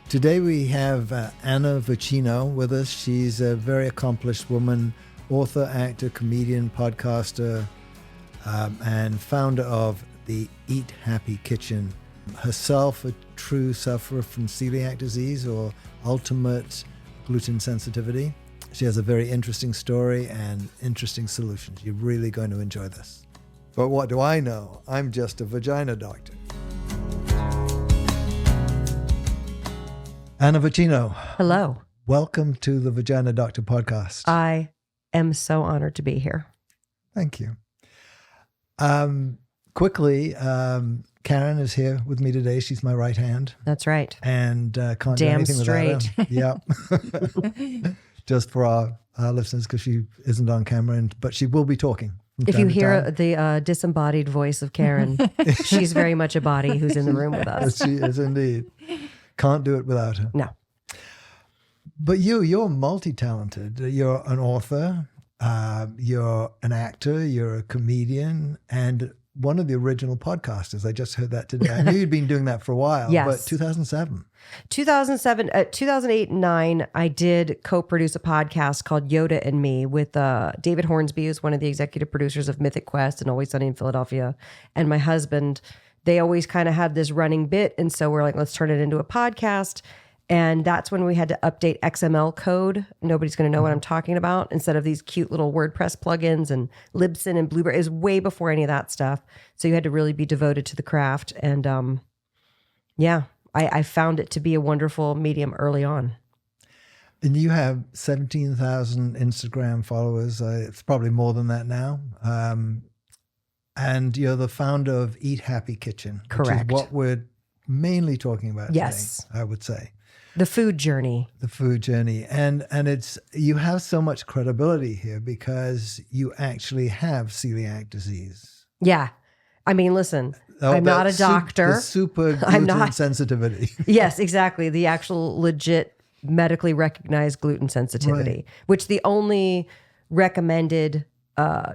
Today we have Anna Vocino with us. She's a very accomplished woman, author, actor, comedian, podcaster, and founder of the Eat Happy Kitchen. Herself a true sufferer from celiac disease or ultimate gluten sensitivity. She has a very interesting story and interesting solutions. You're really going to enjoy this. But what do I know? I'm just a vagina doctor. Anna Vocino. Hello. Welcome to the Vagina Doctor podcast. I am so honored to be here. Thank you. Quickly, Karen is here with me today. She's my right hand. That's right. And can't do Damn anything straight. without her. Yeah. Just for our listeners, because she isn't on camera, but she will be talking. If you hear the disembodied voice of Karen, she's very much a body who's in the room with us. She is indeed. Can't do it without her. No. But you're multi-talented. You're an author, you're an actor, you're a comedian, and one of the original podcasters. I just heard that today. I knew you'd been doing that for a while, Yes. but 2007. 2008 and 2009, I did co-produce a podcast called Yoda and Me with David Hornsby, who's one of the executive producers of Mythic Quest and Always Sunny in Philadelphia, and my husband. They always kind of had this running bit. And so we're like, let's turn it into a podcast. And that's when we had to update XML code. Nobody's going to know what I'm talking about. Instead of these cute little WordPress plugins and Libsyn and Blueberry. It was way before any of that stuff. So you had to really be devoted to the craft. And I found it to be a wonderful medium early on. And you have 17,000 Instagram followers. It's probably more than that now. And you're the founder of Eat Happy Kitchen. Correct. Which is what we're mainly talking about Yes. today, I would say. The food journey. The food journey. And it's you have so much credibility here because you actually have celiac disease. Yeah. I mean, listen, I'm not a doctor. The super gluten sensitivity. Yes, exactly. The actual legit medically recognized gluten sensitivity, Right. which the only recommended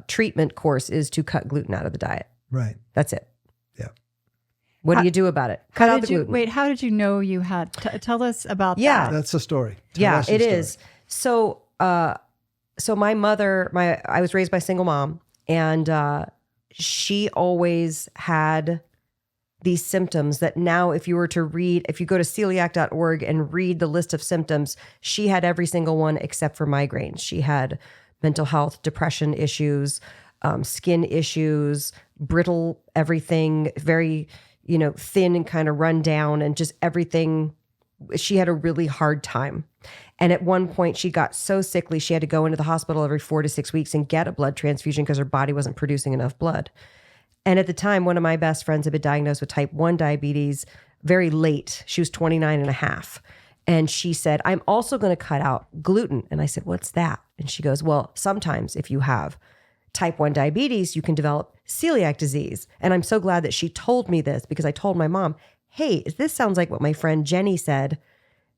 treatment course is to cut gluten out of the diet. Right. That's it. Yeah. What do you do about it? Cut out the gluten. Wait, how did you know you had? Tell us about Yeah. that. That's the story. Yeah, it is. So my mother, I was raised by a single mom, and she always had these symptoms that now if you go to celiac.org and read the list of symptoms, she had every single one except for migraines. She had mental health, depression issues, skin issues, brittle everything, very, thin and kind of run down and just everything. She had a really hard time. And at one point she got so sickly, she had to go into the hospital every 4 to 6 weeks and get a blood transfusion because her body wasn't producing enough blood. And at the time, one of my best friends had been diagnosed with type 1 diabetes very late. She was 29 and a half. And she said, I'm also going to cut out gluten. And I said, what's that? And she goes, well, sometimes if you have type 1 diabetes, you can develop celiac disease. And I'm so glad that she told me this because I told my mom, hey, this sounds like what my friend Jenny said.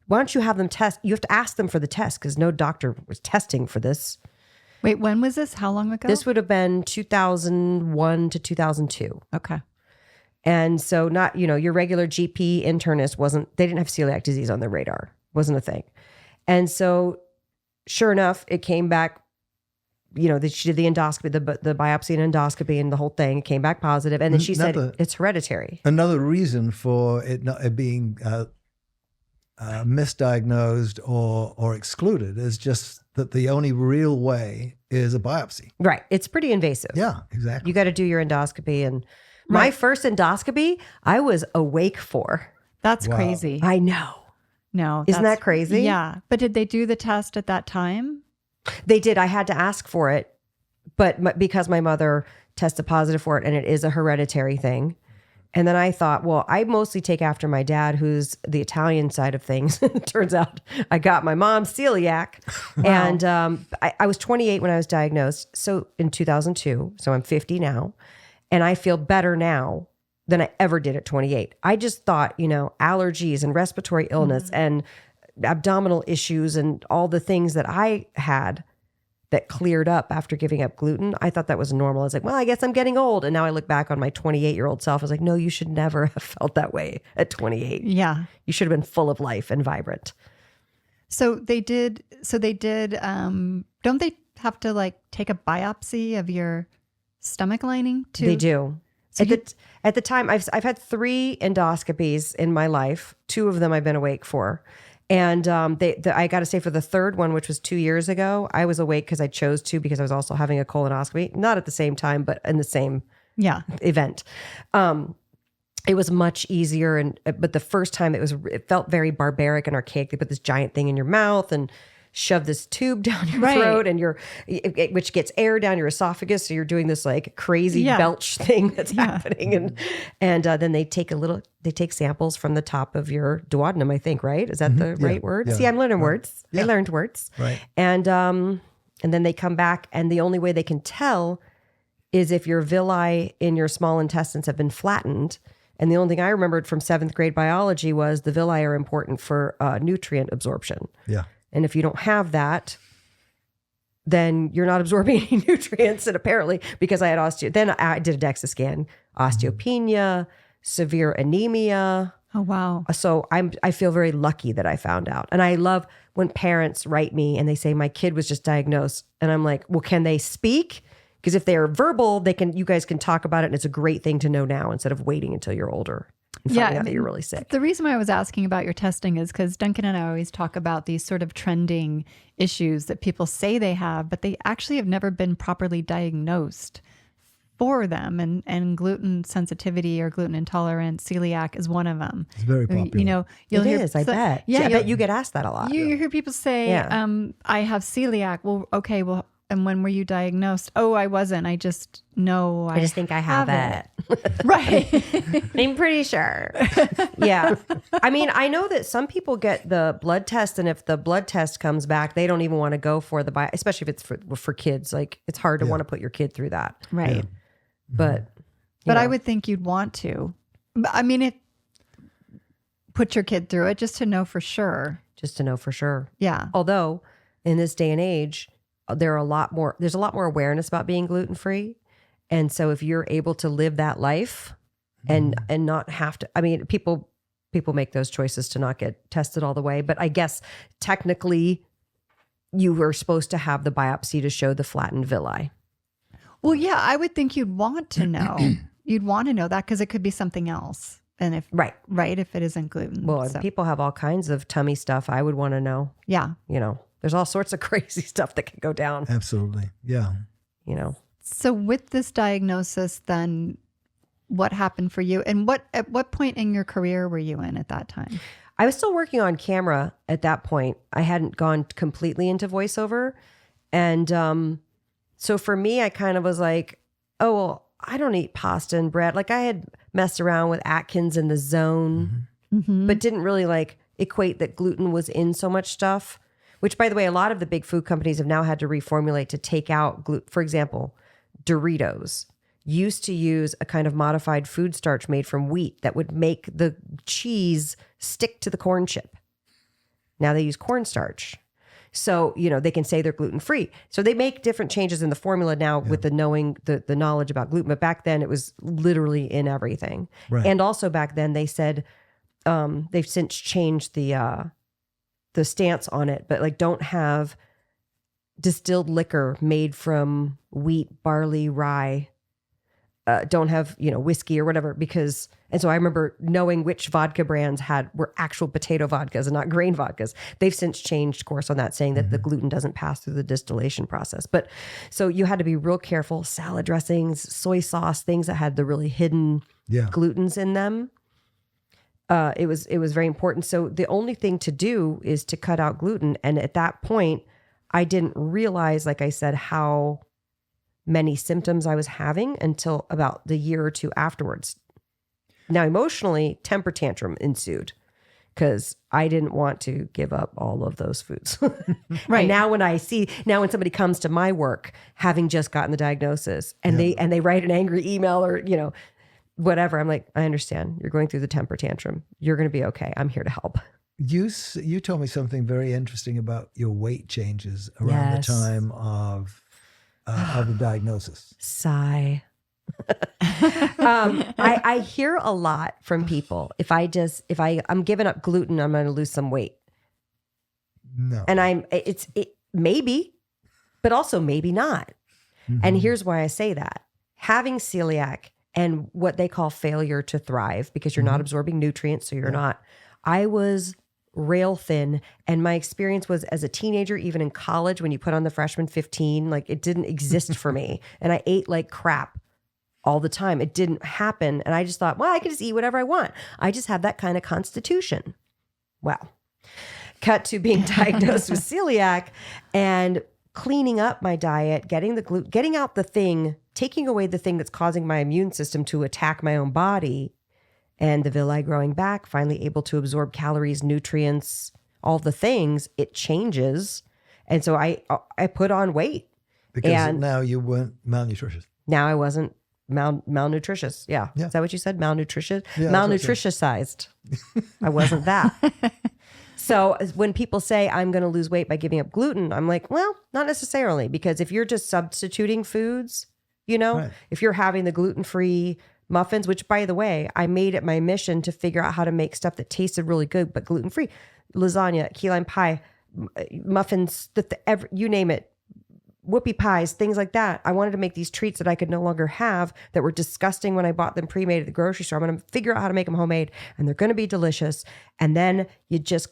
Why don't you have them test? You have to ask them for the test because no doctor was testing for this. Wait, when was this? How long ago? This would have been 2001 to 2002. Okay. And so not, your regular GP internist they didn't have celiac disease on their radar. Wasn't a thing. And so sure enough, it came back, that she did the endoscopy, the biopsy and endoscopy and the whole thing. It came back positive. And then she said, it's hereditary. Another reason for it being misdiagnosed or excluded is just that the only real way is a biopsy. Right. It's pretty invasive. Yeah, exactly. You got to do your endoscopy. And my first endoscopy, I was awake for. That's Wow. crazy. I know. No. Isn't that crazy? Yeah. But did they do the test at that time? They did. I had to ask for it, but because my mother tested positive for it and it is a hereditary thing. And then I thought, well, I mostly take after my dad, who's the Italian side of things. Turns out I got my mom's celiac. Wow. And I was 28 when I was diagnosed. So in 2002, so I'm 50 now. And I feel better now than I ever did at 28. I just thought, allergies and respiratory illness and abdominal issues and all the things that I had that cleared up after giving up gluten. I thought that was normal. I was like, well, I guess I'm getting old. And now I look back on my 28-year-old self. I was like, no, you should never have felt that way at 28. Yeah. You should have been full of life and vibrant. So they did, don't they have to like take a biopsy of your stomach lining too? They do. So At the time, I've had 3 endoscopies in my life. 2 of them I've been awake for. And I got to say, for the third one, which was 2 years ago, I was awake because I chose to, because I was also having a colonoscopy, not at the same time, but in the same event. It was much easier, but the first time it felt very barbaric and archaic. They put this giant thing in your mouth and shove this tube down your throat, and which gets air down your esophagus. So you're doing this like crazy belch thing that's happening, and then they take samples from the top of your duodenum. I think, right? Is that the right word? Yeah. See, I'm learning words. Yeah. I learned words, Right? and then they come back, and the only way they can tell is if your villi in your small intestines have been flattened. And the only thing I remembered from 7th grade biology was the villi are important for nutrient absorption. Yeah. And if you don't have that, then you're not absorbing any nutrients. And apparently, because I had then I did a DEXA scan, osteopenia, severe anemia. Oh, wow. So I feel very lucky that I found out. And I love when parents write me and they say, my kid was just diagnosed. And I'm like, well, can they speak? Because if they're verbal, you guys can talk about it. And it's a great thing to know now instead of waiting until you're older and finding out that you're really sick. The reason why I was asking about your testing is because Duncan and I always talk about these sort of trending issues that people say they have, but they actually have never been properly diagnosed for them. And gluten sensitivity or gluten intolerance, celiac is one of them. It's very popular. You know, you'll It hear, is, I bet. Yeah, I bet you get asked that a lot. You hear people say, I have celiac. Well, okay, well, and when were you diagnosed? Oh, I wasn't. I just know I just think I have it. Right. I'm pretty sure. Yeah. I mean, I know that some people get the blood test, and if the blood test comes back, they don't even want to go for the bio, especially if it's for kids. Like, it's hard to want to put your kid through that. Right. Yeah. But I would think you'd want to. I mean, put your kid through it just to know for sure. Just to know for sure. Yeah. Although in this day and age, there's a lot more awareness about being gluten-free. And so if you're able to live that life and not have to, I mean, people make those choices to not get tested all the way, but I guess technically you were supposed to have the biopsy to show the flattened villi. Well, yeah, I would think you'd want to know. You'd want to know that because it could be something else. And if if it isn't gluten. Well, and people have all kinds of tummy stuff. I would want to know. Yeah. You know, there's all sorts of crazy stuff that can go down. Absolutely. Yeah. You know. So with this diagnosis, then what happened for you? And at what point in your career were you in at that time? I was still working on camera at that point. I hadn't gone completely into voiceover. And so for me, I kind of was like, oh, well, I don't eat pasta and bread. Like, I had messed around with Atkins and the Zone, but didn't really like equate that gluten was in so much stuff, which, by the way, a lot of the big food companies have now had to reformulate to take out gluten. For example, Doritos used to use a kind of modified food starch made from wheat that would make the cheese stick to the corn chip. Now they use cornstarch. So, you know, they can say they're gluten-free. So they make different changes in the formula now with the knowledge about gluten. But back then it was literally in everything. Right. And also back then they said, they've since changed the stance on it, but like, don't have distilled liquor made from wheat, barley, rye. Don't have, you know, whiskey or whatever, because, and so I remember knowing which vodka brands were actual potato vodkas and not grain vodkas. They've since changed course on that, saying that the gluten doesn't pass through the distillation process. But so you had to be real careful. Salad dressings, soy sauce, things that had the really hidden glutens in them. It was very important. So the only thing to do is to cut out gluten. And at that point, I didn't realize, like I said, how many symptoms I was having until about the year or two afterwards. Now, emotionally, temper tantrum ensued because I didn't want to give up all of those foods. Right. And now when somebody comes to my work, having just gotten the diagnosis and they write an angry email or, you know, whatever, I'm like, I understand. You're going through the temper tantrum. You're going to be okay. I'm here to help. You told me something very interesting about your weight changes around the time of the diagnosis. Sigh. I hear a lot from people. If I'm giving up gluten, I'm going to lose some weight. No. And it maybe, but also maybe not. Mm-hmm. And here's why I say that. Having celiac and what they call failure to thrive, because you're not absorbing nutrients, so you're not. I was rail thin, and my experience was as a teenager, even in college, when you put on the freshman 15, like it didn't exist for me. And I ate like crap all the time. It didn't happen. And I just thought, well, I can just eat whatever I want. I just have that kind of constitution. Well, cut to being diagnosed with celiac and cleaning up my diet, getting the gluten, getting out the thing, taking away the thing that's causing my immune system to attack my own body, and the villi growing back, finally able to absorb calories, nutrients, all the things, it changes. And so I put on weight. Because now you weren't malnutritious. Now I wasn't malnutritious. Yeah. Is that what you said? Malnutritious? Yeah, malnutritiousized. I wasn't that. So when people say I'm going to lose weight by giving up gluten, I'm like, well, not necessarily, because if you're just substituting foods, if you're having the gluten-free muffins, which by the way, I made it my mission to figure out how to make stuff that tasted really good, but gluten-free, lasagna, key lime pie, muffins, you name it, whoopie pies, things like that. I wanted to make these treats that I could no longer have, that were disgusting when I bought them pre-made at the grocery store. I'm going to figure out how to make them homemade, and they're going to be delicious. And then you just,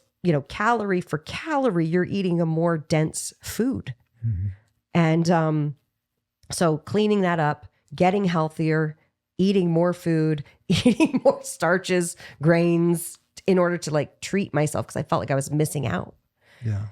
calorie for calorie, you're eating a more dense food. Mm-hmm. And so cleaning that up, getting healthier, eating more food, eating more starches, grains, in order to treat myself, because I felt like I was missing out. Yeah.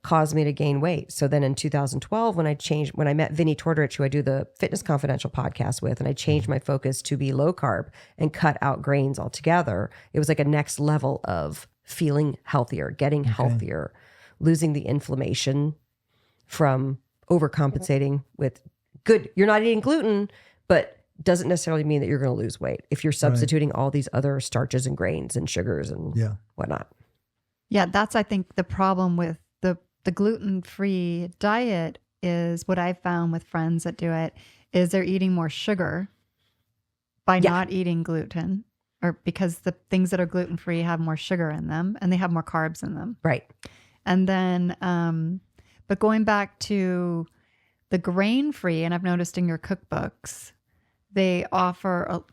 Caused me to gain weight. So then in 2012, when I met Vinnie Tortorich, who I do the Fitness Confidential podcast with, and I changed my focus to be low carb and cut out grains altogether, it was like a next level of feeling healthier, getting healthier, losing the inflammation from overcompensating with good. You're not eating gluten, but doesn't necessarily mean that you're going to lose weight if you're substituting all these other starches and grains and sugars and whatnot. Yeah, that's, I think, the problem with the gluten-free diet is what I've found with friends that do it is they're eating more sugar by not eating gluten, or because the things that are gluten-free have more sugar in them and they have more carbs in them. Right. And then, but going back to the grain-free, and I've noticed in your cookbooks, they offer,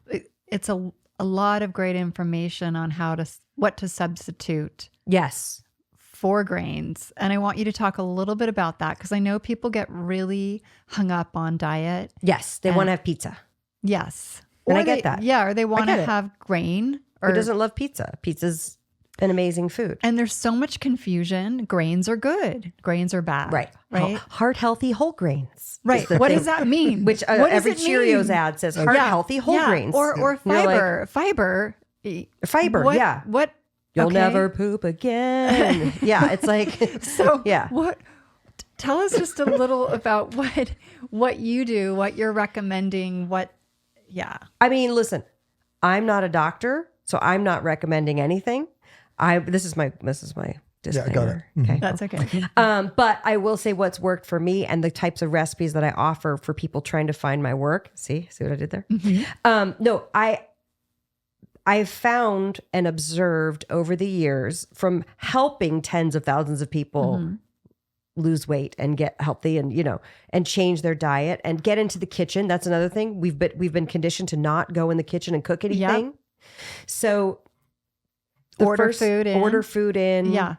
it's a lot of great information on what to substitute. Yes. For grains. And I want you to talk a little bit about that, because I know people get really hung up on diet. Yes. They want to have pizza. Yes. And I get that. Yeah. Or they want to have grain. Or doesn't love pizza. Pizza's an amazing food. And there's so much confusion. Grains are good. Grains are bad. Right. Heart healthy whole grains. Right. What does that mean? Which every Cheerios ad says heart healthy whole grains. Or fiber. Fiber. Fiber. What? You'll never poop again. Yeah, it's like so. Yeah. What? Tell us just a little about what you do, what you're recommending. Yeah. I mean, listen, I'm not a doctor, so I'm not recommending anything. This is my disclaimer. Yeah, I got it. Okay, that's okay. But I will say what's worked for me and the types of recipes that I offer for people trying to find my work. See what I did there? Mm-hmm. No, I've found and observed over the years from helping tens of thousands of people lose weight and get healthy and, and change their diet and get into the kitchen. That's another thing. We've been conditioned to not go in the kitchen and cook anything. Yep. So order food in. Yeah.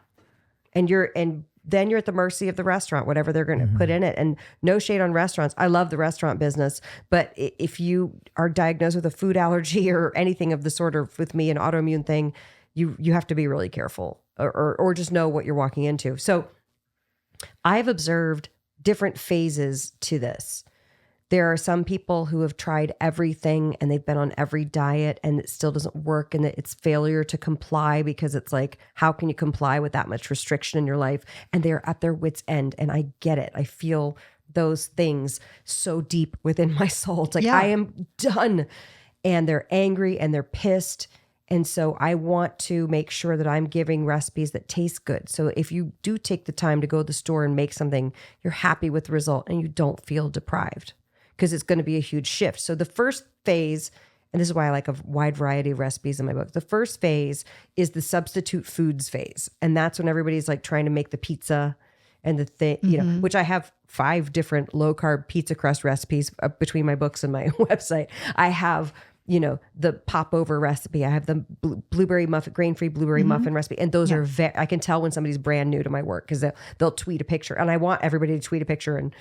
And then you're at the mercy of the restaurant, whatever they're going to put in it. And no shade on restaurants. I love the restaurant business. But if you are diagnosed with a food allergy or anything of the sort, or with me, an autoimmune thing, you have to be really careful or just know what you're walking into. So I've observed different phases to this. There are some people who have tried everything and they've been on every diet and it still doesn't work, and it's failure to comply, because it's like, how can you comply with that much restriction in your life? And they're at their wit's end. And I get it. I feel those things so deep within my soul. It's like, I am done. And they're angry and they're pissed And so I want to make sure that I'm giving recipes that taste good. So if you do take the time to go to the store and make something, you're happy with the result and you don't feel deprived, because it's going to be a huge shift. So the first phase, and this is why I like a wide variety of recipes in my book. The first phase is the substitute foods phase. And that's when everybody's like trying to make the pizza and the thing, you know, which I have 5 different low carb pizza crust recipes between my books and my website. I have, you know, the popover recipe. I have the blueberry muffin, grain-free blueberry muffin recipe. And those are I can tell when somebody's brand new to my work, because they'll tweet a picture, and I want everybody to tweet a picture and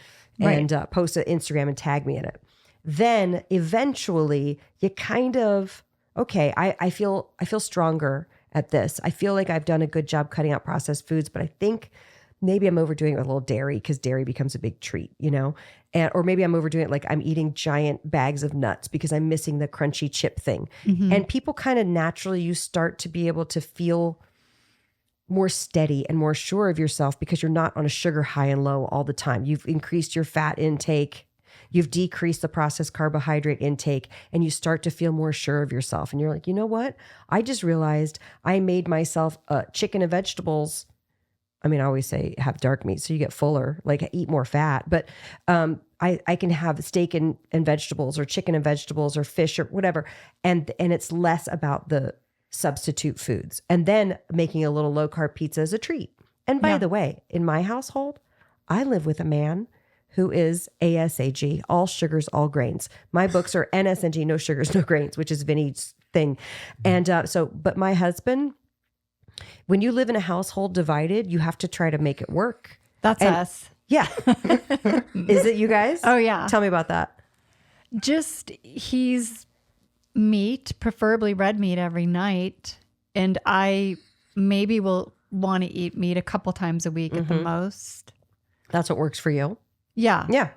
post it to Instagram and tag me in it. Then eventually you kind of, okay, I feel stronger at this. I feel like I've done a good job cutting out processed foods, but I think maybe I'm overdoing it with a little dairy, because dairy becomes a big treat, you know? Or maybe I'm overdoing it, like I'm eating giant bags of nuts because I'm missing the crunchy chip thing. And people kind of naturally, you start to be able to feel more steady and more sure of yourself, because you're not on a sugar high and low all the time. You've increased your fat intake. You've decreased the processed carbohydrate intake, and you start to feel more sure of yourself. And you're like, you know what? I just realized I made myself chicken and vegetables. I mean, I always say have dark meat so you get fuller, like eat more fat. But I can have steak and vegetables, or chicken and vegetables, or fish, or whatever. And it's less about the substitute foods. And then making a little low carb pizza is a treat. And by the way, in my household, I live with a man who is ASAG, all sugars, all grains. My books are NSNG, no sugars, no grains, which is Vinny's thing. And but my husband, when you live in a household divided, you have to try to make it work. That's us. Yeah. Is it you guys? Oh, yeah. Tell me about that. Just, he's meat, preferably red meat every night. And I maybe will want to eat meat a couple times a week at the most. That's what works for you. Yeah. Yeah.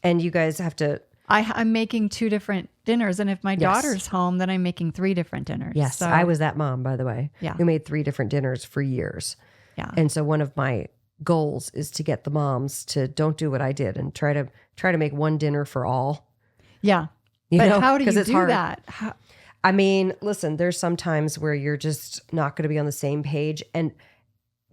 And you guys have to... I'm making 2 different dinners. And if my daughter's home, then I'm making 3 different dinners. Yes. So, I was that mom, by the way. Yeah. Who made 3 different dinners for years. Yeah. And so one of my goals is to get the moms to don't do what I did and try to make one dinner for all. Yeah. You but know? how do you it's do hard. that? I mean, listen, there's some times where you're just not going to be on the same page. And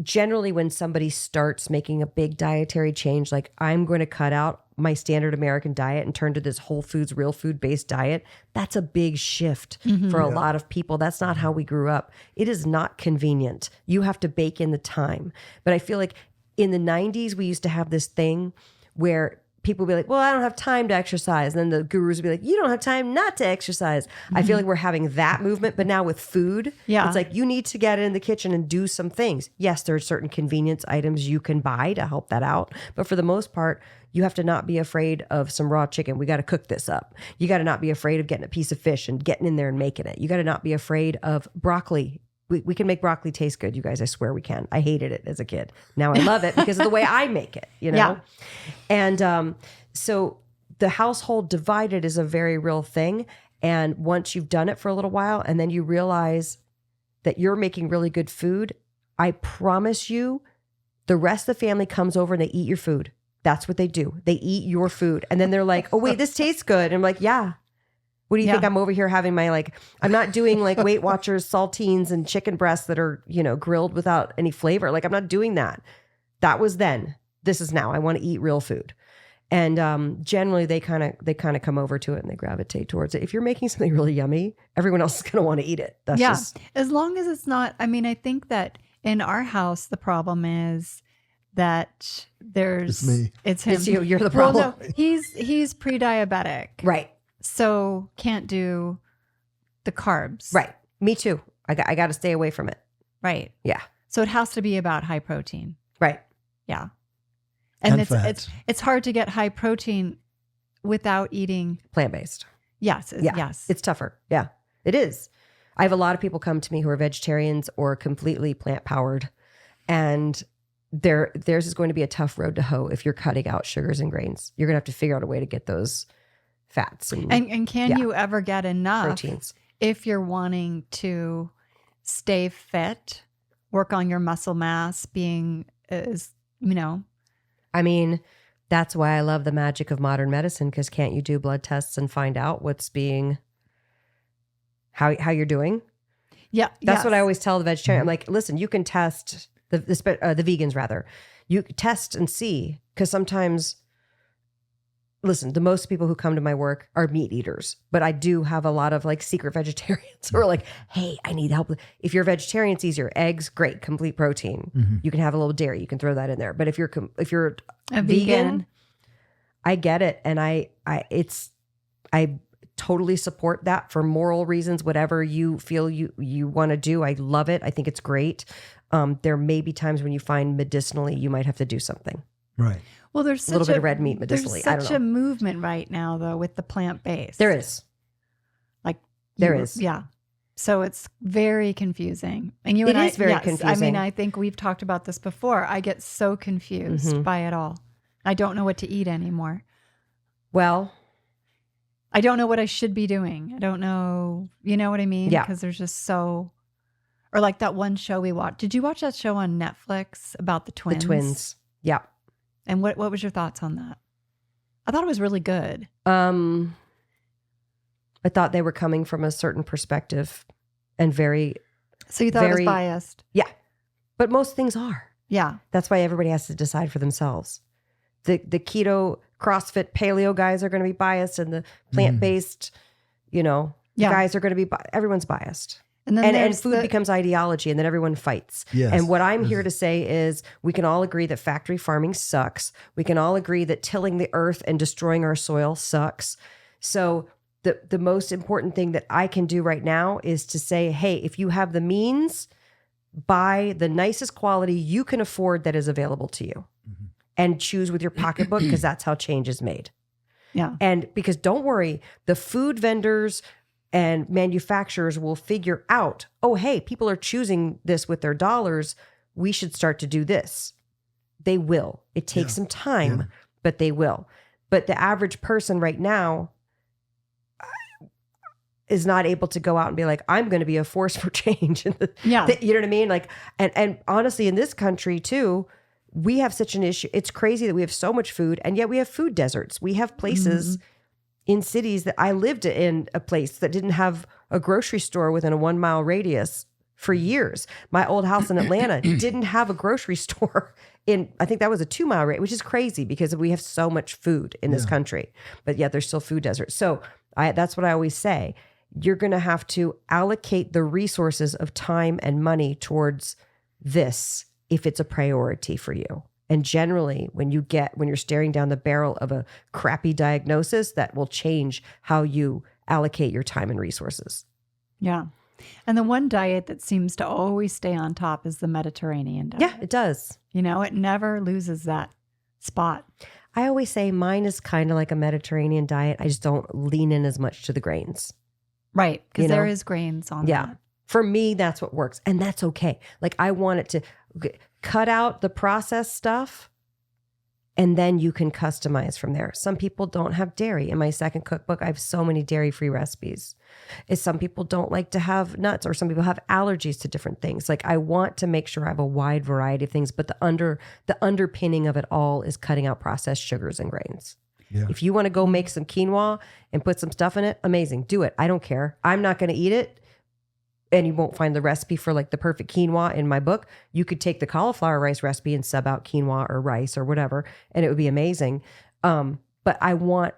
generally when somebody starts making a big dietary change, like I'm going to cut out my standard American diet and turn to this whole foods, real food based diet, that's a big shift for a lot of people. That's not how we grew up. It is not convenient. You have to bake in the time. But I feel like in the 90s, we used to have this thing where people would be like, well, I don't have time to exercise. And then the gurus would be like, you don't have time not to exercise. I feel like we're having that movement, but now with food, it's like you need to get in the kitchen and do some things. Yes, there are certain convenience items you can buy to help that out. But for the most part, you have to not be afraid of some raw chicken. We got to cook this up. You got to not be afraid of getting a piece of fish and getting in there and making it. You got to not be afraid of broccoli. We can make broccoli taste good, you guys. I swear we can. I hated it as a kid. Now I love it because of the way I make it, you know? Yeah. And so the household divided is a very real thing. And once you've done it for a little while and then you realize that you're making really good food, I promise you, the rest of the family comes over and they eat your food. That's what they do. They eat your food. And then they're like, oh, wait, this tastes good. And I'm like, yeah. What do you think? I'm over here having my I'm not doing like Weight Watchers saltines and chicken breasts that are, grilled without any flavor. Like I'm not doing that. That was then. This is now. I want to eat real food. And generally they kind of come over to it and they gravitate towards it. If you're making something really yummy, everyone else is going to want to eat it. That's just... As long as it's not, I think that in our house, the problem is that there's... It's me. It's him. It's you. You're the problem. Well, no, he's pre-diabetic. Right. So can't do the carbs. Right. Me too. I got to stay away from it. Right. Yeah. So it has to be about high protein. Right. Yeah. And fats. it's hard to get high protein without eating plant-based. Yes. Yeah. Yes. It's tougher. Yeah, it is. I have a lot of people come to me who are vegetarians or completely plant-powered, and theirs is going to be a tough road to hoe if you're cutting out sugars and grains. You're going to have to figure out a way to get those fats and can you ever get enough proteins if you're wanting to stay fit, work on your muscle mass, being I mean, that's why I love the magic of modern medicine, because can't you do blood tests and find out what's being how you're doing? Yeah. That's what I always tell the vegetarian. I'm like, listen, you can test the vegans rather. You test and see, because sometimes, listen, the most people who come to my work are meat eaters, but I do have a lot of like secret vegetarians who are like, hey, I need help. If you're a vegetarian, it's easier. Eggs, great, complete protein. You can have a little dairy. You can throw that in there. But if you're a vegan, I get it. And I totally support that for moral reasons, whatever you feel you want to do. I love it. I think it's great. There may be times when you find medicinally, you might have to do something. Right. Well, there's a little bit of red meat medicinally. There's such a movement right now, though, with the plant-based. There is. Like there is. Yeah. So it's very confusing. And it is very confusing. I mean, I think we've talked about this before. I get so confused by it all. I don't know what to eat anymore. Well, I don't know what I should be doing. I don't know. You know what I mean? Yeah. Because there's just so... Or like that one show we watched. Did you watch that show on Netflix about the twins? The twins. Yeah. And what was your thoughts on that? I thought it was really good. I thought they were coming from a certain perspective and very... So you thought it was biased? Yeah. But most things are. Yeah. That's why everybody has to decide for themselves. The keto, CrossFit, paleo guys are going to be biased, and the plant-based, guys are going to be... Everyone's biased. And then food becomes ideology, and then everyone fights. Yes. And what I'm here to say is we can all agree that factory farming sucks. We can all agree that tilling the earth and destroying our soil sucks. So the most important thing that I can do right now is to say, hey, if you have the means, buy the nicest quality you can afford that is available to you. And choose with your pocketbook, because that's how change is made. Yeah. And because don't worry, the food vendors and manufacturers will figure out, oh, hey, people are choosing this with their dollars. We should start to do this. They will. It takes some time, but they will. But the average person right now is not able to go out and be like, I'm going to be a force for change. You know what I mean? Like, and honestly, in this country too, we have such an issue. It's crazy that we have so much food, and yet we have food deserts. We have places in cities that I lived in, a place that didn't have a grocery store within a 1 mile radius for years. My old house in Atlanta didn't have a grocery store I think that was a 2 mile radius, which is crazy because we have so much food in this country, but yet there's still food deserts. So that's what I always say. You're going to have to allocate the resources of time and money towards this if it's a priority for you. And generally, when you're staring down the barrel of a crappy diagnosis, that will change how you allocate your time and resources. Yeah. And the one diet that seems to always stay on top is the Mediterranean diet. Yeah, it does. It never loses that spot. I always say mine is kind of like a Mediterranean diet. I just don't lean in as much to the grains. Right. Because there is grains on that. For me, that's what works. And that's okay. Like, I want it to cut out the processed stuff, and then you can customize from there. Some people don't have dairy. In my second cookbook, I have so many dairy-free recipes. Some people don't like to have nuts, or some people have allergies to different things. Like, I want to make sure I have a wide variety of things, but the underpinning of it all is cutting out processed sugars and grains. Yeah. If you want to go make some quinoa and put some stuff in it, amazing. Do it. I don't care. I'm not going to eat it. And you won't find the recipe for like the perfect quinoa in my book. You could take the cauliflower rice recipe and sub out quinoa or rice or whatever, and it would be amazing. But I want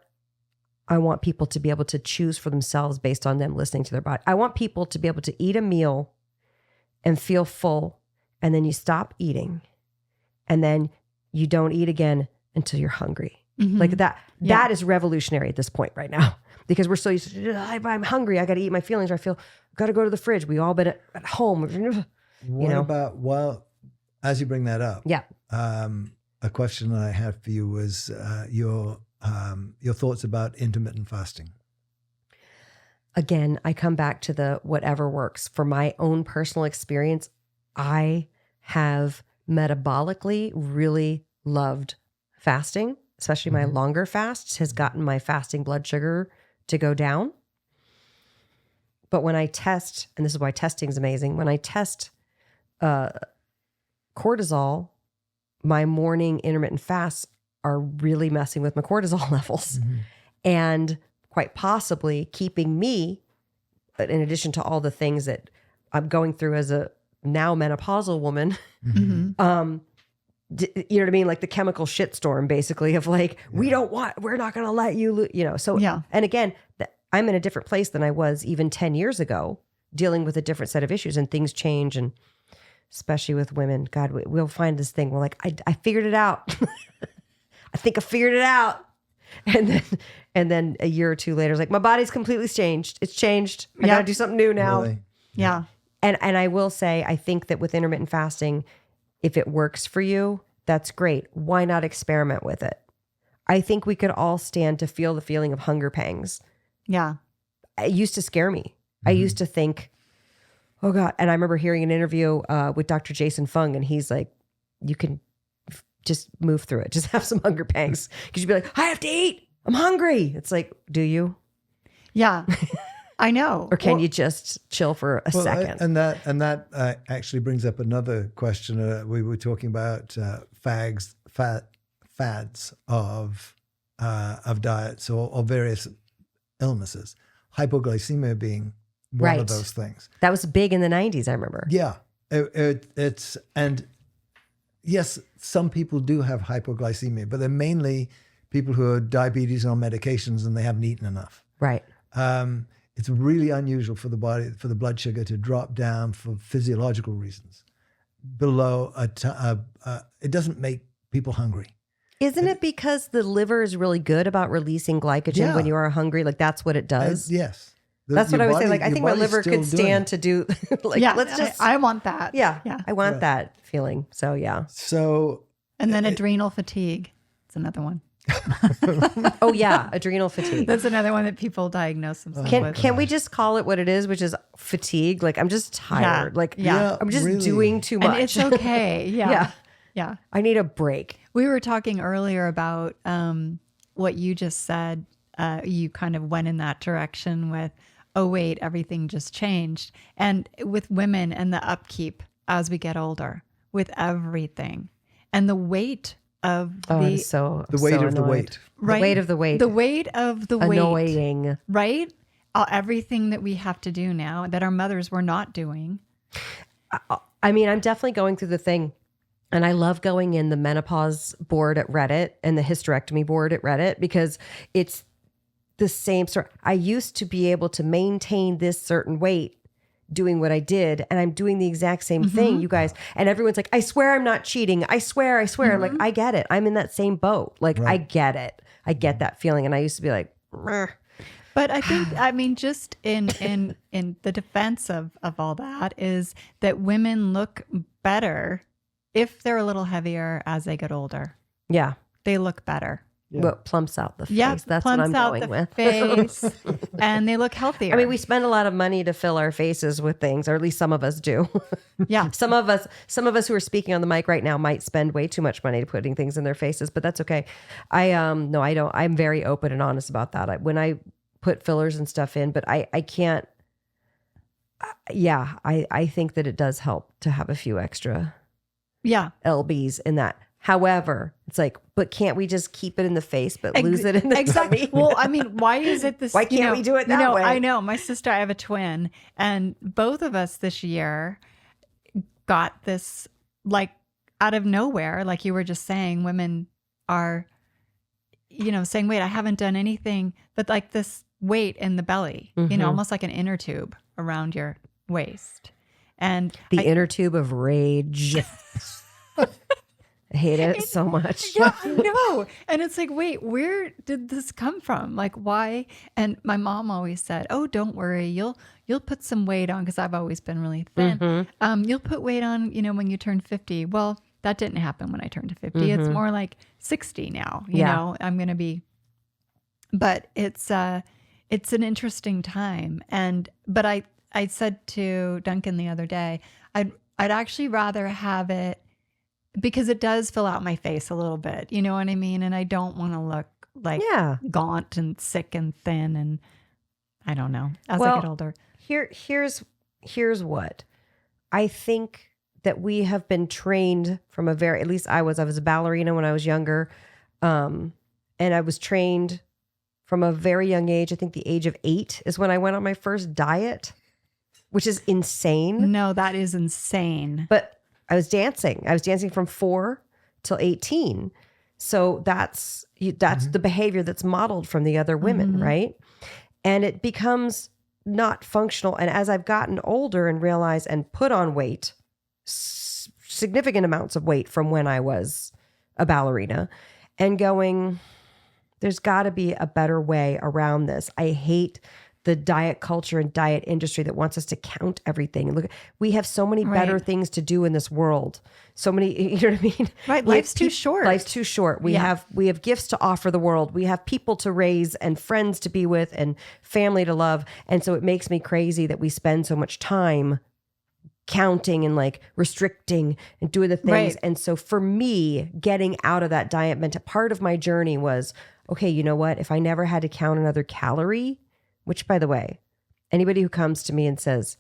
people to be able to choose for themselves based on them listening to their body. I want people to be able to eat a meal and feel full, and then you stop eating, and then you don't eat again until you're hungry. Like that. Yeah. That is revolutionary at this point right now, because we're so used to, I'm hungry, I got to eat my feelings, or I feel got to go to the fridge. We all been at home. What about, well, as you bring that up, a question that I had for you was your thoughts about intermittent fasting. Again, I come back to the whatever works. For my own personal experience, I have metabolically really loved fasting, especially my longer fasts has gotten my fasting blood sugar to go down. But when I test, and this is why testing is amazing, when I test cortisol, my morning intermittent fasts are really messing with my cortisol levels and quite possibly keeping me, in addition to all the things that I'm going through as a now menopausal woman. Mm-hmm. You know what I mean? Like the chemical shitstorm, basically, of like, we're not going to let you, so, Yeah. and again, I'm in a different place than I was even 10 years ago, dealing with a different set of issues, and things change. And especially with women, God, we'll find this thing. We're like, I figured it out. I think I figured it out. And then a year or two later, it's like, my body's completely changed. It's changed. I got to do something new now. Really? Yeah. And I will say, I think that with intermittent fasting, if it works for you, that's great. Why not experiment with it? I think we could all stand to feel the feeling of hunger pangs. Yeah. It used to scare me. I used to think, oh God. And I remember hearing an interview with Dr. Jason Fung, and he's like, you can just move through it. Just have some hunger pangs. Because you'd be like, I have to eat. I'm hungry. It's like, do you? Yeah. I know. Or can you just chill for a second? And that actually brings up another question. We were talking about fads of diets or various illnesses. Hypoglycemia being one of those things. That was big in the 90s, I remember. Yeah, it's and yes, some people do have hypoglycemia, but they're mainly people who are diabetes on medications and they haven't eaten enough. Right. It's really unusual for the body, for the blood sugar to drop down for physiological reasons below it doesn't make people hungry. Isn't it because the liver is really good about releasing glycogen when you are hungry? Like that's what it does? Yes. That's what I would say. Like, I think my liver could stand to do, like, yeah, let's just. I want that. Yeah. I want that feeling. So, yeah. So. And then adrenal fatigue. It's another one. Oh, yeah. Adrenal fatigue. That's another one that people diagnose themselves with. Can we just call it what it is, which is fatigue? Like, I'm just tired. Yeah. Like, Yeah, I'm just really. doing too much. And it's okay. Yeah. Yeah. I need a break. We were talking earlier about what you just said. You kind of went in that direction with, oh, wait, everything just changed. And with women and the upkeep as we get older with everything and the weight of the weight of the weight. Right? The weight of the weight. The weight of the weight. Annoying. Right? Everything that we have to do now that our mothers were not doing. I mean, I'm definitely going through the thing. And I love going in the menopause board at Reddit and the hysterectomy board at Reddit because it's the same sort. I used to be able to maintain this certain weight doing what I did. And I'm doing the exact same thing, you guys. And everyone's like, I swear I'm not cheating. I swear. I'm like, I get it. I'm in that same boat. Like, I get it. I get that feeling. And I used to be like, meh. But I think, I mean, just in the defense of all that is that women look better if they're a little heavier as they get older. Yeah. They look better. Yeah. What plumps out the face. Yeah, That's what I'm out going the with. face, and they look healthier. I mean, we spend a lot of money to fill our faces with things, or at least some of us do. Yeah. Some of us who are speaking on the mic right now might spend way too much money putting things in their faces, but that's okay. No, I don't. I'm very open and honest about that. When I put fillers and stuff in, but I can't. I think that it does help to have a few extra lbs in that. However, it's like, but can't we just keep it in the face, but lose it in the exactly. tummy? Well, I mean, why is it this? Why can't we do it that way? I know. My sister, I have a twin, and both of us this year got this like out of nowhere. Like you were just saying, women are, saying, wait, I haven't done anything, but like this weight in the belly, almost like an inner tube around your waist. And the inner tube of rage. I hate it so much. Yeah, I know. And it's like, wait, where did this come from? Like, why? And my mom always said, oh, don't worry. You'll put some weight on, because I've always been really thin. You'll put weight on, when you turn 50. Well, that didn't happen when I turned 50. It's more like 60 now. You know, I'm going to be. But it's an interesting time. But I said to Duncan the other day, I'd actually rather have it, because it does fill out my face a little bit. You know what I mean? And I don't want to look like gaunt and sick and thin. And I don't know, as I get older. Here's what I think, that we have been trained from at least I was a ballerina when I was younger. And I was trained from a very young age. I think the age of 8 is when I went on my first diet. which is insane. No, that is insane. But I was dancing. I was dancing from 4 till 18. So that's the behavior that's modeled from the other women, right? And it becomes not functional. And as I've gotten older and realized and put on weight, significant amounts of weight from when I was a ballerina, and going, there's got to be a better way around this. I hate the diet culture and diet industry that wants us to count everything. Look, we have so many better things to do in this world. So many, you know what I mean? Right. Life's too short. Life's too short. We have gifts to offer the world. We have people to raise and friends to be with and family to love. And so it makes me crazy that we spend so much time counting and like restricting and doing the things. Right. And so for me, getting out of that diet meant part of my journey was, okay, you know what? If I never had to count another calorie, which, by the way, anybody who comes to me and says,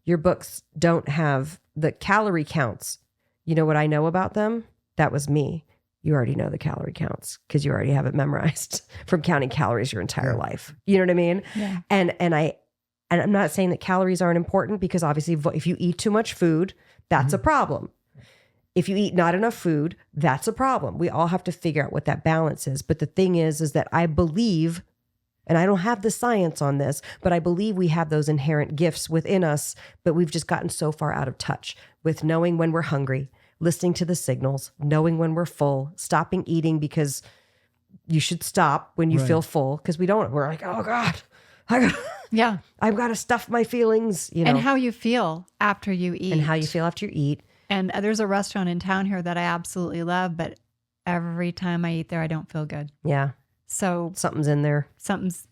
your books don't have the calorie counts, you know what I know about them? That was me. You already know the calorie counts because you already have it memorized from counting calories your entire life. You know what I mean? Yeah. And I'm not saying that calories aren't important, because obviously if you eat too much food, that's a problem. If you eat not enough food, that's a problem. We all have to figure out what that balance is. But the thing is that I believe, and I don't have the science on this, but I believe we have those inherent gifts within us, but we've just gotten so far out of touch with knowing when we're hungry, listening to the signals, knowing when we're full, stopping eating because you should stop when you feel full, because we're like, oh God, I've got to stuff my feelings, you know. And how you feel after you eat. And how you feel after you eat. And there's a restaurant in town here that I absolutely love, but every time I eat there, I don't feel good. Yeah. So something's in there. Something's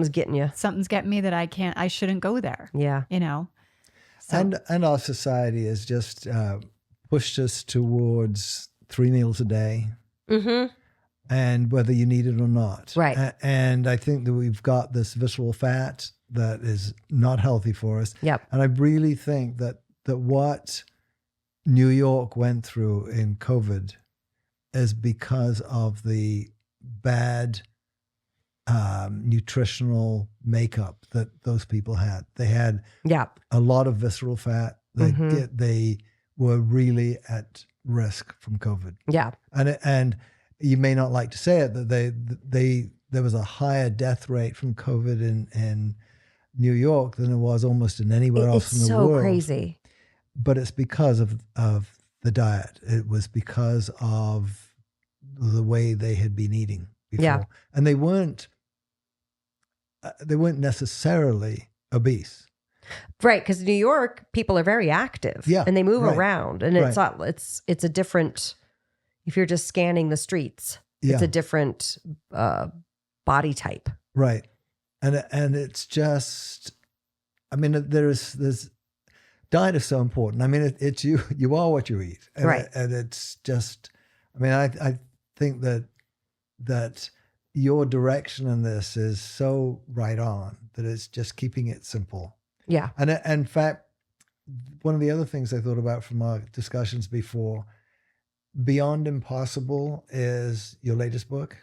getting you. Something's getting me that I shouldn't go there. Yeah. You know? So. And our society has just pushed us towards 3 meals a day. Mm-hmm. And whether you need it or not. Right. And I think that we've got this visceral fat that is not healthy for us. Yep. And I really think that what New York went through in COVID is because of the bad nutritional makeup that those people had. They had a lot of visceral fat. They were really at risk from COVID. Yeah. And you may not like to say it, that there was a higher death rate from COVID in New York than there was almost in anywhere else in the world. It's so crazy. But it's because of the diet. It was because of the way they had been eating before. Yeah. And they weren't necessarily obese. Right, because New York, people are very active. Yeah, and they move right. around. And it's not, it's a different, if you're just scanning the streets, it's a different body type. Right. And it's just, I mean, there's diet is so important. I mean, it's you are what you eat. And right. And it's just, I mean, I think that your direction in this is so right on that it's just keeping it simple. Yeah. And in fact, one of the other things I thought about from our discussions before, Beyond Impossible is your latest book.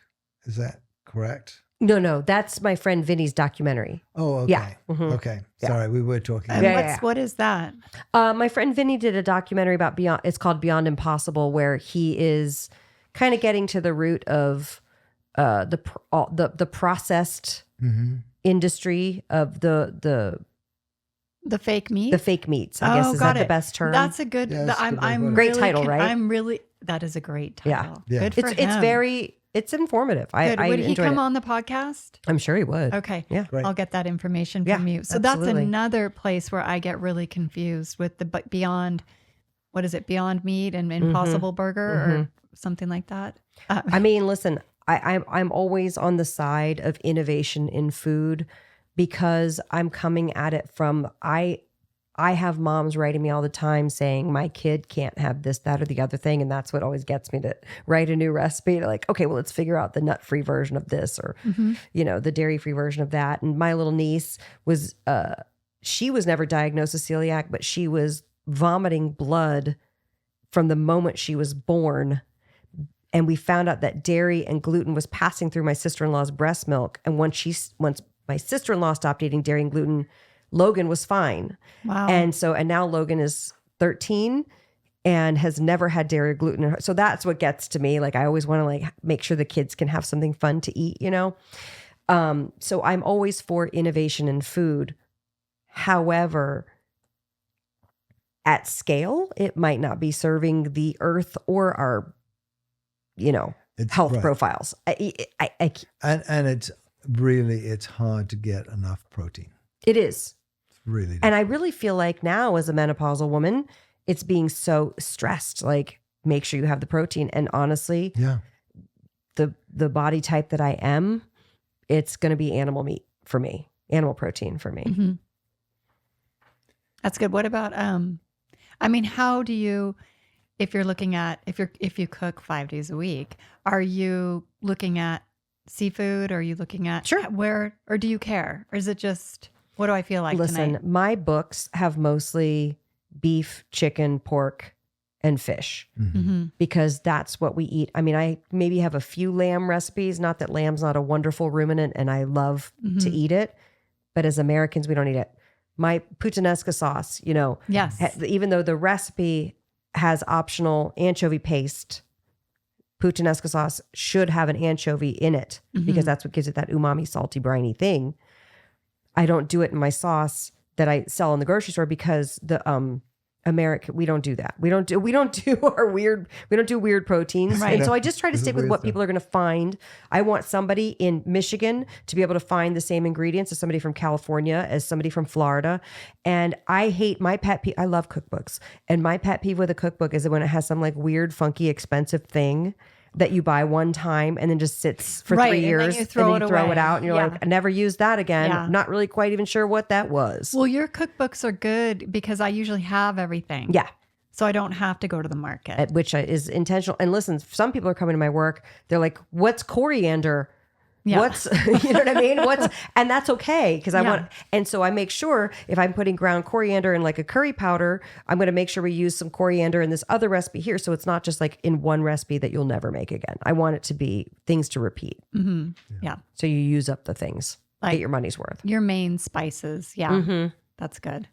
Is that correct? No, that's my friend Vinny's documentary. Oh, okay. Yeah. Mm-hmm. Okay. Yeah. Sorry, we were talking. And what is that? My friend Vinny did a documentary about Beyond. It's called Beyond Impossible, where he is kind of getting to the root of the processed industry of the fake meat. The fake meats. I guess is that the best term? That's a good. I'm great really, title, right? I'm really. That is a great title. Yeah. Good for him. It's informative. Would he come it. on the podcast? I'm sure he would. Okay. Yeah. Great. I'll get that information Yeah, from you. So absolutely. that's another place where I get really confused with the Beyond, what is it? Beyond Meat and Impossible Burger or something like that. I mean, listen, I'm always on the side of innovation in food because I'm coming at it from, I have moms writing me all the time saying my kid can't have this, that, or the other thing. And that's what always gets me to write a new recipe. Like, okay, well, let's figure out the nut-free version of this or, the dairy-free version of that. And my little niece was, she was never diagnosed with celiac, but she was vomiting blood from the moment she was born. And we found out that dairy and gluten was passing through my sister-in-law's breast milk. And once my sister-in-law stopped eating dairy and gluten, Logan was fine. Wow. And now Logan is 13 and has never had dairy or gluten. So that's what gets to me. Like I always want to like make sure the kids can have something fun to eat, you know? So I'm always for innovation in food. However, at scale, it might not be serving the earth or our, health profiles. And it's hard to get enough protein. It is. It's really difficult. And I really feel like now as a menopausal woman, it's being so stressed, like make sure you have the protein. And honestly, the body type that I am, it's going to be animal meat for me, animal protein for me. Mm-hmm. That's good. What about, how do you, if you're looking at, if you cook 5 days a week, are you looking at seafood? Or are you looking at where, or do you care? Or is it just, what do I feel like tonight? My books have mostly beef, chicken, pork, and fish because that's what we eat. I mean, I maybe have a few lamb recipes, not that lamb's not a wonderful ruminant and I love to eat it, but as Americans, we don't eat it. My puttanesca sauce, yes, even though the recipe has optional anchovy paste, puttanesca sauce should have an anchovy in it because that's what gives it that umami, salty, briny thing. I don't do it in my sauce that I sell in the grocery store because the we don't do that. We don't do weird proteins. Right. And so I just try to stick with what people are going to find. I want somebody in Michigan to be able to find the same ingredients as somebody from California, as somebody from Florida. And I hate my pet peeve. I love cookbooks. And my pet peeve with a cookbook is when it has some like weird, funky, expensive thing that you buy one time and then just sits for 3 years and then you throw it out and you're like, I never used that again. Yeah. Not really quite even sure what that was. Well, your cookbooks are good because I usually have everything. Yeah. So I don't have to go to the market. Which is intentional. And listen, some people are coming to my work. They're like, what's coriander? Yeah. What's, you know what I mean? And that's okay. Because I want, and so I make sure if I'm putting ground coriander in like a curry powder, I'm going to make sure we use some coriander in this other recipe here. So it's not just like in one recipe that you'll never make again. I want it to be things to repeat. Mm-hmm. Yeah. So you use up the things, like, get your money's worth. Your main spices. Yeah. That's good.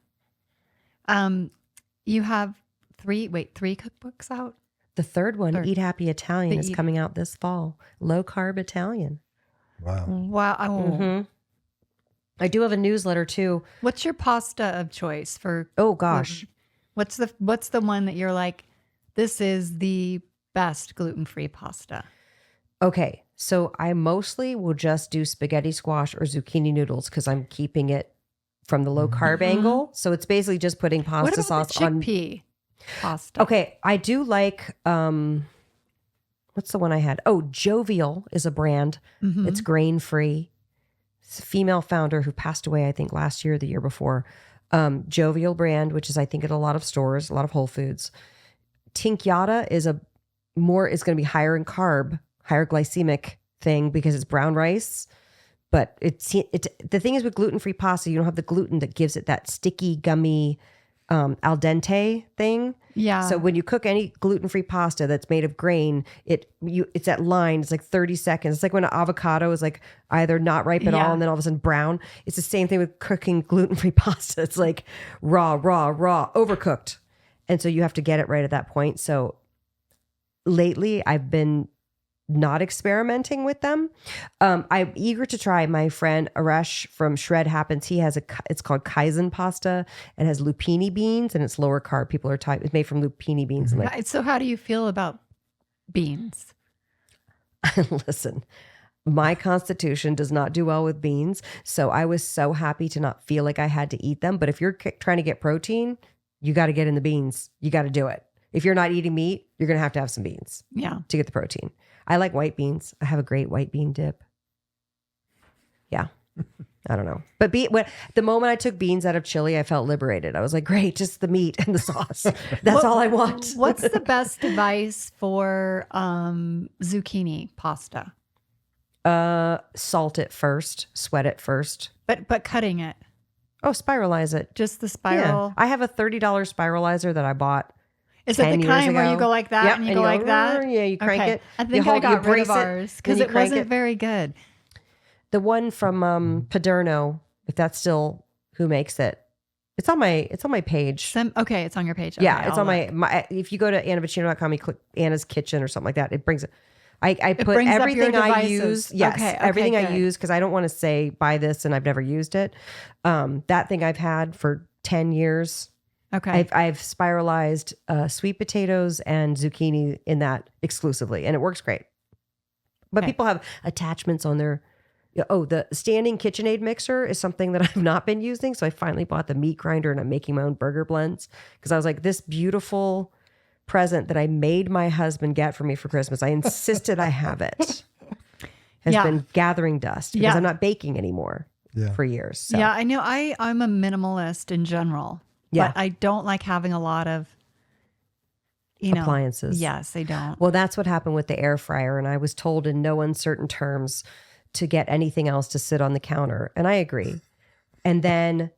You have three cookbooks out? The third one, Eat Happy Italian, is coming out this fall. Low-carb Italian. Wow. I do have a newsletter too. What's your pasta of choice for? Oh gosh. What's the one that you're like, this is the best gluten-free pasta? Okay. So I mostly will just do spaghetti squash or zucchini noodles because I'm keeping it from the low carb angle. So it's basically just putting pasta sauce on chickpea pasta. Okay. I do like, what's the one I had? Oh, Jovial is a brand. It's grain-free. It's a female founder who passed away, I think, last year or the year before. Jovial brand, which is, I think, at a lot of stores, a lot of Whole Foods. Tinkyata is going to be higher in carb, higher glycemic thing because it's brown rice. But the thing is with gluten-free pasta, you don't have the gluten that gives it that sticky, gummy, al dente thing. Yeah. So when you cook any gluten-free pasta that's made of grain, it's that line. It's like 30 seconds. It's like when an avocado is like either not ripe at all and then all of a sudden brown. It's the same thing with cooking gluten-free pasta. It's like raw, overcooked. And so you have to get it right at that point. So lately I've been not experimenting with them. I'm eager to try. My friend Aresh from Shred Happens. He has it's called Kaizen pasta and has lupini beans and it's lower carb. People are it's made from lupini beans. So how do you feel about beans? Listen, my constitution does not do well with beans. So I was so happy to not feel like I had to eat them. But if you're trying to get protein, you got to get in the beans. You got to do it. If you're not eating meat, you're going to have some beans to get the protein. I like white beans. I have a great white bean dip. Yeah. I don't know. But the moment I took beans out of chili, I felt liberated. I was like, great, just the meat and the sauce. That's all I want. What's the best advice for zucchini pasta? Salt it first, sweat it first. But cutting it. Oh, spiralize it. Just the spiral. Yeah. I have a $30 spiralizer that I bought. Is it the kind where you go like that and you go like that? Yeah, you crank it. I think I got rid of ours because it wasn't very good. The one from Paderno, if that's still who makes it. It's on my page. Okay, it's on your page. Okay, Yeah, it's I'll on look. my if you go to AnnaVocino.com, you click Anna's Kitchen or something like that, it brings it. I put brings up everything your I devices. use. Yes, Okay, everything I good. use, because I don't want to say buy this and I've never used it. That thing I've had for 10 years. Okay. I've spiralized sweet potatoes and zucchini in that exclusively, and it works great. But Okay. people have attachments on their. Oh, the standing KitchenAid mixer is something that I've not been using. So I finally bought the meat grinder and I'm making my own burger blends because I was like, this beautiful present that I made my husband get for me for Christmas, I insisted I have it, has been gathering dust because I'm not baking anymore for years. So. Yeah, I know. I'm a minimalist in general. Yeah. But I don't like having a lot of, appliances. Yes, I don't. Well, that's what happened with the air fryer. And I was told in no uncertain terms to get anything else to sit on the counter. And I agree. And then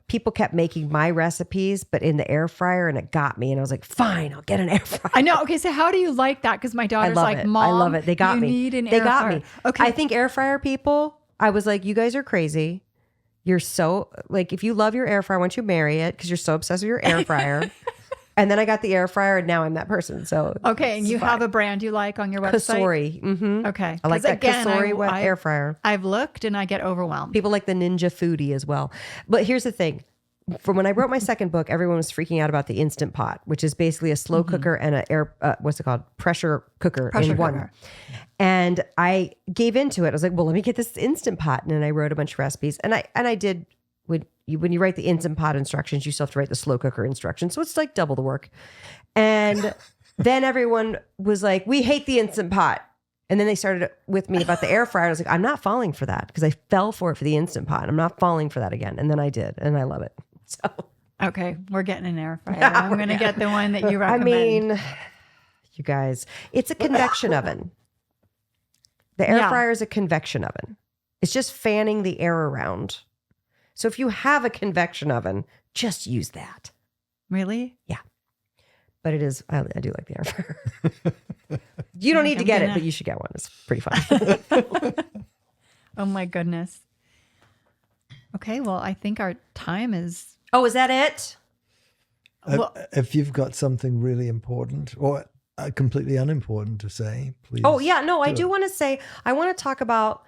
people kept making my recipes, but in the air fryer, and it got me. And I was like, fine, I'll get an air fryer. I know. Okay, so how do you like that? Because my daughter's like, Mom, I love it. They got you me. need an They air got fryer. me. Okay. I think air fryer people, I was like, you guys are crazy. You're so, like, if you love your air fryer, why don't you marry it? Because you're so obsessed with your air fryer. And then I got the air fryer, and now I'm that person. So Okay, and you have a brand you like on your website? Kasori. Mm-hmm. Okay. I like 'Cause that again, Kasori air fryer. I've looked and I get overwhelmed. People like the Ninja Foodie as well. But here's the thing. From when I wrote my second book, everyone was freaking out about the Instant Pot, which is basically a slow cooker and a pressure cooker in one. And I gave into it. I was like, well, let me get this Instant Pot. And then I wrote a bunch of recipes. And I did, when you write the Instant Pot instructions, you still have to write the slow cooker instructions. So it's like double the work. And then everyone was like, we hate the Instant Pot. And then they started with me about the air fryer. I was like, I'm not falling for that because I fell for it for the Instant Pot. I'm not falling for that again. And then I did. And I love it. So Okay, we're getting an air fryer. I'm going to get the one that you recommend. I mean, you guys, it's a convection oven. The air fryer is a convection oven. It's just fanning the air around. So if you have a convection oven, just use that. Really? Yeah. But it is, I do like the air fryer. You don't need to get it, but you should get one. It's pretty fun. Oh my goodness. Okay, well, I think our time is... Oh, is that it? Well, If you've got something really important or completely unimportant to say, please. Oh, yeah. No, I do want to say, I want to talk about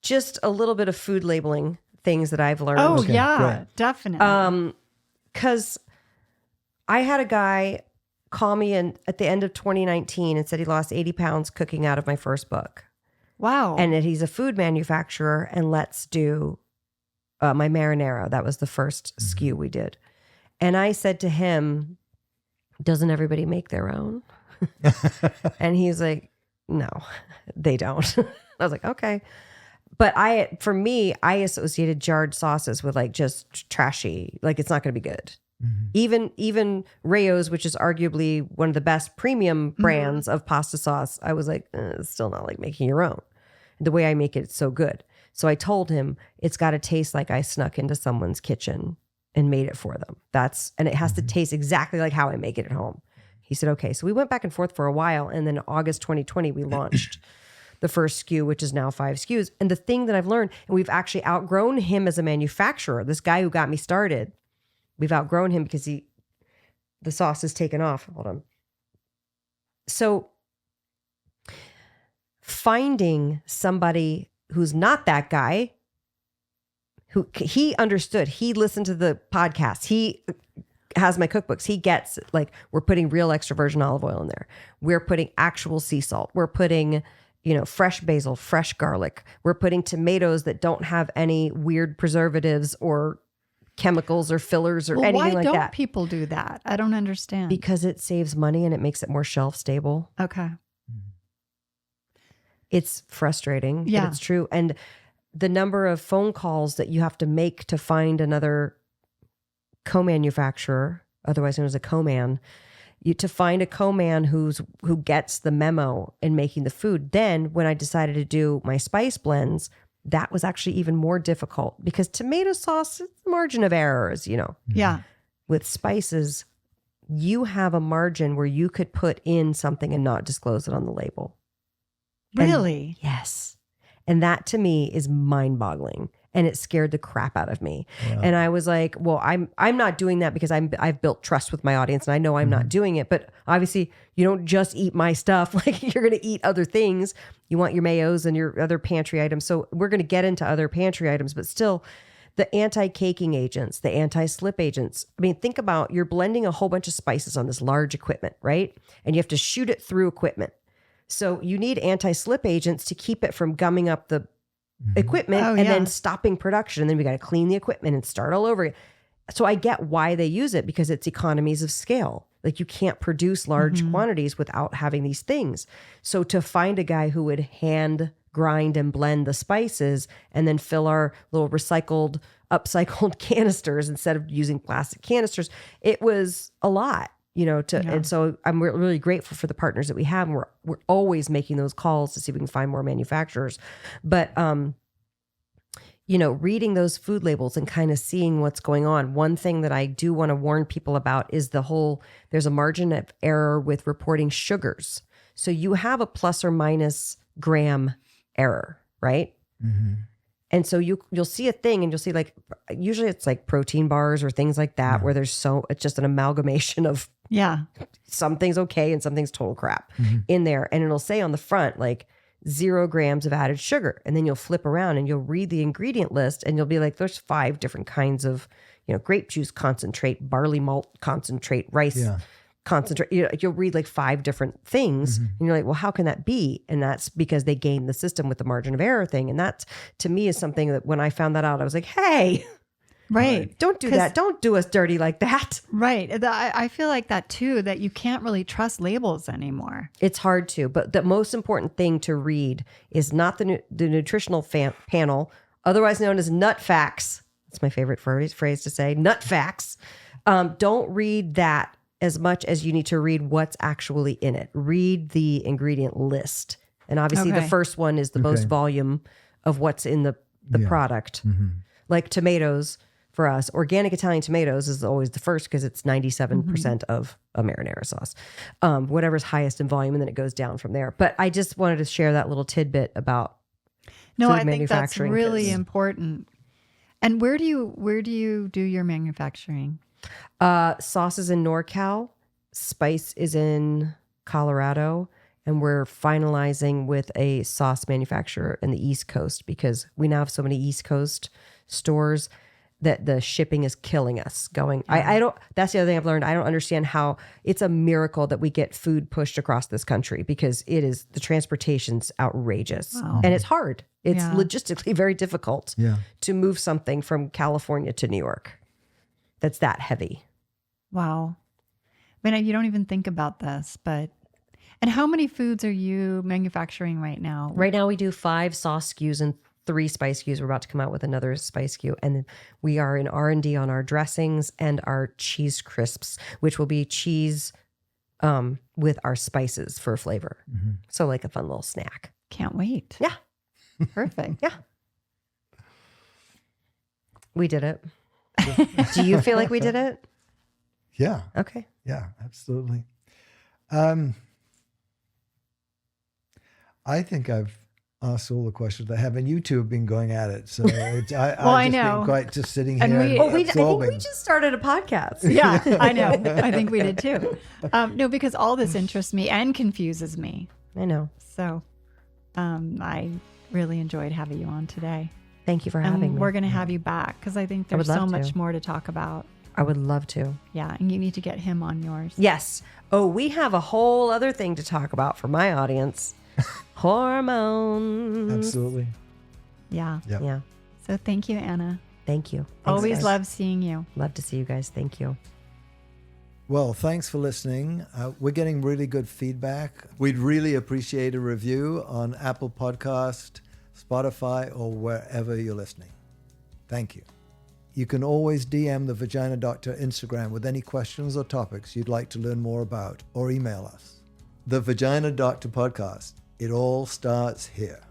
just a little bit of food labeling things that I've learned. oh, Okay, yeah, great. definitely. Because I had a guy call me at the end of 2019 and said he lost 80 pounds cooking out of my first book. Wow. And that he's a food manufacturer and let's do my marinara. That was the first SKU we did. And I said to him, doesn't everybody make their own? And he's like, no, they don't. I was like, okay. But for me, I associated jarred sauces with like just trashy, like it's not going to be good. Mm-hmm. Even Rayo's, which is arguably one of the best premium brands of pasta sauce, I was like, it's still not like making your own. The way I make it, it's so good. So I told him it's got to taste like I snuck into someone's kitchen and made it for them. And it has to taste exactly like how I make it at home. He said, okay. So we went back and forth for a while. And then August 2020, we launched the first SKU, which is now 5 SKUs. And the thing that I've learned, and we've actually outgrown him as a manufacturer, this guy who got me started, we've outgrown him because the sauce has taken off. Hold on. So finding somebody who's not that guy, who he understood, he listened to the podcast, he has my cookbooks, he gets like, we're putting real extra virgin olive oil in there. We're putting actual sea salt. We're putting, fresh basil, fresh garlic. We're putting tomatoes that don't have any weird preservatives or chemicals or fillers or anything like that. Why don't people do that? I don't understand. Because it saves money and it makes it more shelf stable. Okay. It's frustrating, Yeah. but it's true. And the number of phone calls that you have to make to find another co-manufacturer, otherwise known as a co-man, to find a co-man who gets the memo in making the food. Then when I decided to do my spice blends, that was actually even more difficult because tomato sauce, it's a margin of errors, Yeah. With spices, you have a margin where you could put in something and not disclose it on the label. Really? Yes. And that to me is mind-boggling. And it scared the crap out of me. And I was like, well, I'm not doing that because I've built trust with my audience and I know I'm not doing it. But obviously you don't just eat my stuff. Like you're going to eat other things. You want your mayos and your other pantry items. So we're going to get into other pantry items, but still the anti-caking agents, the anti-slip agents. I mean, think about you're blending a whole bunch of spices on this large equipment, right? And you have to shoot it through equipment. So you need anti-slip agents to keep it from gumming up the equipment then stopping production. And then we got to clean the equipment and start all over again. So I get why they use it because it's economies of scale. Like you can't produce large quantities without having these things. So to find a guy who would hand grind and blend the spices and then fill our little upcycled canisters instead of using plastic canisters, it was a lot. And so I'm really grateful for the partners that we have. And we're always making those calls to see if we can find more manufacturers. But, reading those food labels and kind of seeing what's going on. One thing that I do want to warn people about is there's a margin of error with reporting sugars. So you have a plus or minus gram error, right? And so you'll see a thing and you'll see usually it's like protein bars or things like that where it's just an amalgamation of something's okay and something's total crap in there. And it'll say on the front, 0 grams of added sugar. And then you'll flip around and you'll read the ingredient list and you'll be like, there's 5 different kinds of, grape juice concentrate, barley malt concentrate, rice concentrate. You'll read 5 different things and you're like, well, how can that be? And that's because they game the system with the margin of error thing. And that to me is something that when I found that out, I was like, hey, right. Don't do that. Don't do us dirty like that. Right. I feel like that too, that you can't really trust labels anymore. It's hard to, but the most important thing to read is not the nutritional panel, otherwise known as nut facts. That's my favorite phrase to say, nut facts. Don't read that as much as you need to read what's actually in it. Read the ingredient list. And obviously the first one is the most volume of what's in the product. Like tomatoes. For us, organic Italian tomatoes is always the first because it's 97% of a marinara sauce, whatever's highest in volume, and then it goes down from there. But I just wanted to share that little tidbit about food I think manufacturing. That's really important. And where do you do your manufacturing? Sauce is in NorCal, spice is in Colorado, and we're finalizing with a sauce manufacturer in the East Coast because we now have so many East Coast stores that the shipping is killing us going. I don't, that's the other thing I've learned. I don't understand how it's a miracle that we get food pushed across this country because the transportation's outrageous and it's hard. It's logistically very difficult to move something from California to New York. That's that heavy. Wow. I mean, you don't even think about this, but, and how many foods are you manufacturing right now? Right now we do 5 sauce SKUs and 3 spice SKUs. We're about to come out with another spice SKU. And then we are in R&D on our dressings and our cheese crisps, which will be cheese with our spices for flavor. So like a fun little snack. Can't wait. Yeah. Perfect. Yeah. We did it. Do you feel like we did it? Yeah. Okay. Yeah, absolutely. I think I've asked all the questions I have, and you two have been going at it. So I know. Been quite just sitting here. And I think we just started a podcast. Yeah, I know. I think we did too. No, because all this interests me and confuses me. I know. So I really enjoyed having you on today. Thank you for having me. We're going to have you back because I think there's so much more to talk about. I would love to. Yeah, and you need to get him on yours. Yes. Oh, we have a whole other thing to talk about for my audience. Hormones. Absolutely. Yeah. Yep. Yeah. So thank you, Anna. Thank you. Thanks, Always guys. love seeing you. Love to see you guys. Thank you. Well, thanks for listening. We're getting really good feedback. We'd really appreciate a review on Apple Podcast, Spotify, or wherever you're listening. Thank you. You can always DM the Vagina Doctor Instagram with any questions or topics you'd like to learn more about, or email us. The Vagina Doctor Podcast. It all starts here.